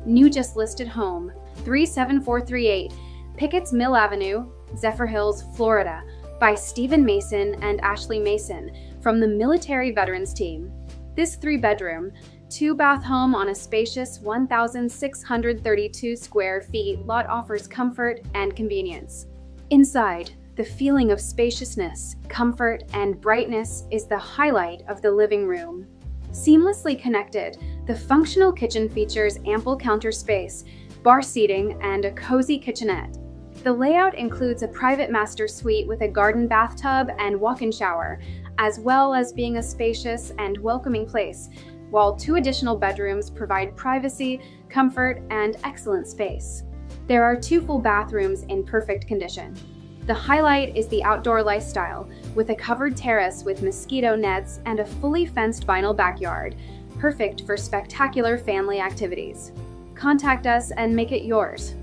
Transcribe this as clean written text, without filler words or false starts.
new just listed home, 37438 Picketts Mill Avenue, Zephyrhills, Florida, by Stephen Mason and Ashley Mason from the Military Veterans Team. This 3-bedroom, 2-bath home on a spacious 1,632 square feet lot offers comfort and convenience. Inside, the feeling of spaciousness, comfort, and brightness is the highlight of the living room. Seamlessly connected, the functional kitchen features ample counter space, bar seating, and a cozy kitchenette. The layout includes a private master suite with a garden bathtub and walk-in shower, as well as being a spacious and welcoming place, while 2 additional bedrooms provide privacy, comfort, and excellent space. There are 2 full bathrooms in perfect condition. The highlight is the outdoor lifestyle, with a covered terrace with mosquito nets and a fully fenced vinyl backyard, perfect for spectacular family activities. Contact us and make it yours.